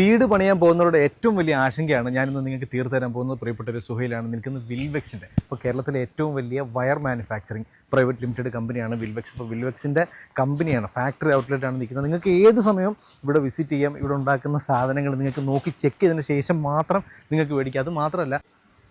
വീട് പണിയാൻ പോകുന്നവരുടെ ഏറ്റവും വലിയ ആശങ്കയാണ് ഞാനിന്ന് നിങ്ങൾക്ക് തീർത്തു തരാൻ പോകുന്നത്. പ്രിയപ്പെട്ട ഒരു സുഹൈലാണ് നിൽക്കുന്നത് വിൽവെക്സിൻ്റെ. ഇപ്പോൾ കേരളത്തിലെ ഏറ്റവും വലിയ വയർ മാനുഫാക്ചറിങ് പ്രൈവറ്റ് ലിമിറ്റഡ് കമ്പനിയാണ് വിൽവെക്സ്. ഇപ്പോൾ വിൽവെക്സിൻ്റെ കമ്പനിയാണ്, ഫാക്ടറി ഔട്ട്ലെറ്റാണ് നിൽക്കുന്നത്. നിങ്ങൾക്ക് ഏത് സമയവും ഇവിടെ വിസിറ്റ് ചെയ്യാം. ഇവിടെ ഉണ്ടാക്കുന്ന സാധനങ്ങൾ നിങ്ങൾക്ക് നോക്കി ചെക്ക് ചെയ്തതിന് ശേഷം മാത്രം നിങ്ങൾക്ക് മേടിക്കാം. അത് മാത്രമല്ല,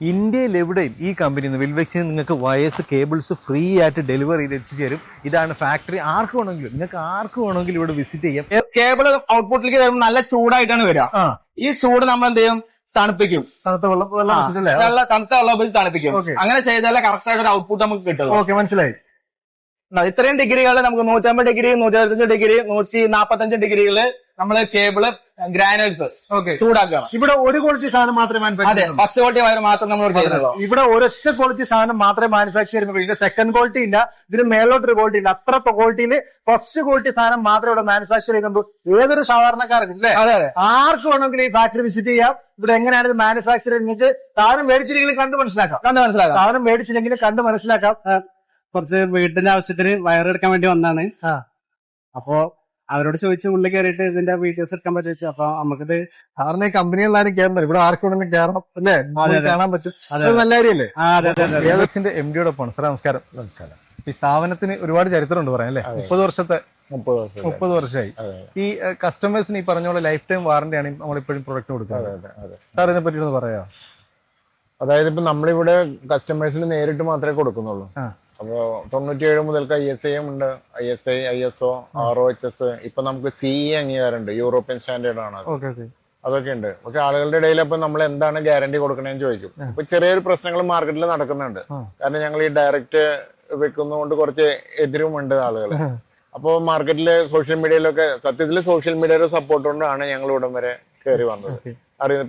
ഇന്ത്യയിൽ എവിടെയും ഈ കമ്പനിയിൽ നിന്ന് വിൽവെക്സിന് നിങ്ങൾക്ക് വയർസ് കേബിൾസ് ഫ്രീ ആയിട്ട് ഡെലിവറി ചെയ്ത് എത്തിച്ചേരും. ഇതാണ് ഫാക്ടറി. ആർക്ക് വേണമെങ്കിലും ഇവിടെ വിസിറ്റ് ചെയ്യാം. കേബിൾ ഔട്ട്പുട്ടിലേക്ക് വരുമ്പോൾ നല്ല ചൂടായിട്ടാണ് വരിക. ഈ ചൂട് നമ്മൾ എന്ത് ചെയ്യും? തണുപ്പിക്കും. തണുത്ത വെള്ളം ഉപയോഗിച്ച് തണുപ്പിക്കും. അങ്ങനെ ചെയ്താലേ കറക്റ്റ് ആയിട്ട് ഒരു ഔട്ട്പുട്ട് നമുക്ക് കിട്ടും. ഓക്കെ, മനസ്സിലായി. ഇത്രയും ഡിഗ്രികൾ നമുക്ക് 150 ഡിഗ്രി, 125 ഡിഗ്രി, 145 ഡിഗ്രികള് നമ്മള് കേബിള് ഗ്രാനുവൽസ് ചൂടാക്കണം. ഇവിടെ ഒരു ക്വാളിറ്റി സാധനം മാത്രമേ അതെ, ഫസ്റ്റ് ക്വാളിറ്റി വയർ മാത്രം നമ്മൾ ചെയ്യുന്നുള്ളൂ. ഇവിടെ ഒരൊറ്റ ക്വാളിറ്റി സാധനം മാത്രമേ മാനുഫാക്ചർ ചെയ്യുന്നുള്ളൂ. ഇതിന്റെ സെക്കൻഡ് ക്വാളിറ്റി ഇല്ല, ഇതിന് മേലോട്ടൊരു ക്വാളിറ്റി ഇല്ല. അത്ര ക്വാളിറ്റിയിൽ ഫസ്റ്റ് ക്വാളിറ്റി സാധനം മാത്രമേ ഇവിടെ മാനുഫാക്ചർ ചെയ്യുന്നുള്ളൂ. ഏതൊരു സാധാരണക്കാരൻ ഇല്ലേ, ആർക്ക് വേണമെങ്കിലും ഈ ഫാക്ടറി വിസിറ്റ് ചെയ്യാം. ഇവിടെ എങ്ങനെയാണ് ഇത് മാനുഫാക്ചർ ചെയ്യുന്നത് സാധനം മേടിച്ചില്ലെങ്കിൽ കണ്ട് മനസ്സിലാക്കാം. സാധനം മേടിച്ചില്ലെങ്കിൽ കണ്ട് മനസ്സിലാക്കാം. കുറച്ച് വീടിന്റെ ആവശ്യത്തിന് വയറെടുക്കാൻ വേണ്ടി വന്നാണ്. അപ്പോ അവരോട് ചോദിച്ചു ഉള്ളിൽ കയറിയിട്ട് ഇതിന്റെ വീഡിയോസ് എടുക്കാൻ പറ്റും. അപ്പൊ നമുക്കിത് സാറിന് ഈ കമ്പനികളിലാരും കയറണം, ഇവിടെ ആർക്കും കയറണം അല്ലേ, കാണാൻ പറ്റും. നല്ല കാര്യമല്ലേ? വിൽവെക്സിന്റെ MD-യോടൊപ്പമാണ്. സാർ നമസ്കാരം. നമസ്കാരം. ഈ സ്ഥാപനത്തിന് ഒരുപാട് ചരിത്രമുണ്ട് പറയാം അല്ലേ? 30 വർഷമായി. ഈ കസ്റ്റമേഴ്സിന് ഈ പറഞ്ഞ ലൈഫ് ടൈം വാറന്റിയാണ് നമ്മളിപ്പോഴും പ്രൊഡക്റ്റ് കൊടുക്കുന്നത്. സാർ ഇതിനെ പറ്റി ഒന്ന് പറയാമോ? അതായത് ഇപ്പൊ നമ്മളിവിടെ കസ്റ്റമേഴ്സിന് നേരിട്ട് മാത്രമേ കൊടുക്കുന്നുള്ളൂ. അപ്പോ 97 മുതൽക്ക് ISIM ഉണ്ട്, ISI, ISO, ROHS. ഇപ്പൊ നമുക്ക് CE അംഗീകാരമുണ്ട്, യൂറോപ്യൻ സ്റ്റാൻഡേർഡ് ആണ്. അതൊക്കെ ഉണ്ട്. പക്ഷെ ആളുകളുടെ ഇടയിൽ അപ്പൊ നമ്മൾ എന്താണ് ഗ്യാരണ്ടി കൊടുക്കണേന്ന് ചോദിക്കും. ഇപ്പൊ ചെറിയൊരു പ്രശ്നങ്ങൾ മാർക്കറ്റിൽ നടക്കുന്നുണ്ട്. കാരണം ഞങ്ങൾ ഈ ഡയറക്റ്റ് വെക്കുന്നതുകൊണ്ട് കുറച്ച് എതിരുമുണ്ട് ആളുകൾ. അപ്പോൾ മാർക്കറ്റില് സോഷ്യൽ മീഡിയയിലൊക്കെ സത്യത്തിൽ സോഷ്യൽ മീഡിയയുടെ സപ്പോർട്ട് കൊണ്ടാണ് ഞങ്ങൾ ഇവിടം വരെ കയറി വന്നത്.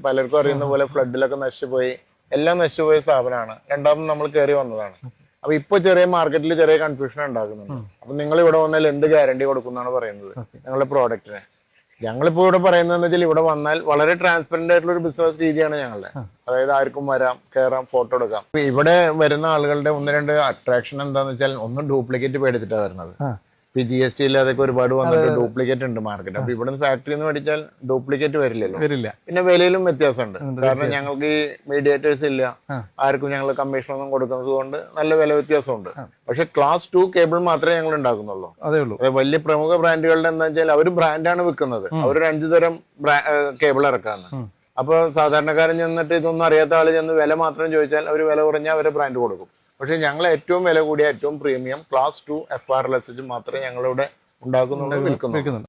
പലർക്കും അറിയുന്ന പോലെ ഫ്ലഡിലൊക്കെ നശിച്ചുപോയി, എല്ലാം നശിച്ചുപോയ സ്ഥാപനമാണ്. രണ്ടാമത് നമ്മൾ കയറി വന്നതാണ്. അപ്പൊ ഇപ്പൊ ചെറിയ മാർക്കറ്റിൽ ചെറിയ കൺഫ്യൂഷൻ ഉണ്ടാക്കുന്നുണ്ട്. അപ്പൊ നിങ്ങൾ ഇവിടെ വന്നാൽ എന്ത് ഗ്യാരണ്ടി കൊടുക്കുന്നാണ് പറയുന്നത് ഞങ്ങളുടെ പ്രോഡക്റ്റിന്. ഞങ്ങളിപ്പോ ഇവിടെ പറയുന്നതെന്ന് വെച്ചാൽ ഇവിടെ വന്നാൽ വളരെ ട്രാൻസ്പെറന്റ് ആയിട്ടുള്ള ഒരു ബിസിനസ് രീതിയാണ് ഞങ്ങളുടെ. അതായത് ആർക്കും വരാം, കയറാം, ഫോട്ടോ എടുക്കാം. ഇവിടെ വരുന്ന ആളുകളുടെ 1-2 അട്രാക്ഷൻ എന്താന്ന് വെച്ചാൽ, ഒന്നും ഡ്യൂപ്ലിക്കേറ്റ് പേടിച്ചിട്ടാണ് വരുന്നത്. GST അതൊക്കെ ഒരുപാട് വന്നിട്ട് ഡ്യൂപ്ലിക്കേറ്റ് ഉണ്ട് മാർക്കറ്റ്. അപ്പൊ ഇവിടുന്ന് ഫാക്ടറിയിൽ നിന്ന് മേടിച്ചാൽ ഡ്യൂപ്ലിക്കേറ്റ് വരില്ല. പിന്നെ വിലയിലും വ്യത്യാസമുണ്ട്. കാരണം ഞങ്ങൾക്ക് ഈ മീഡിയേറ്റേഴ്സ് ഇല്ല, ആർക്കും ഞങ്ങൾ കമ്മീഷൻ ഒന്നും കൊടുക്കുന്നത് കൊണ്ട് നല്ല വില വ്യത്യാസമുണ്ട്. പക്ഷെ ക്ലാസ് 2 കേബിൾ മാത്രമേ ഞങ്ങൾ ഉണ്ടാക്കുന്നുള്ളൂ. അതേ വലിയ പ്രമുഖ ബ്രാൻഡുകളുടെ എന്താ വെച്ചാൽ അവർ ബ്രാൻഡാണ് വിൽക്കുന്നത്. അവരൊരു 5 തരം കേബിൾ ഇറക്കാന്ന്. അപ്പൊ സാധാരണക്കാരൻ ചെന്നിട്ട് ഇതൊന്നും അറിയാത്ത ആള് ചെന്ന് വില മാത്രം ചോദിച്ചാൽ അവർ വില കുറഞ്ഞാൽ അവരെ ബ്രാൻഡ് കൊടുക്കും. പക്ഷെ ഞങ്ങൾ ഏറ്റവും വില കൂടിയ ഏറ്റവും പ്രീമിയം ക്ലാസ് 2 FRLS മാത്രമേ ഞങ്ങളിവിടെ ഉണ്ടാക്കുന്നുള്ളൂ, വിൽക്കുന്നുള്ളൂ.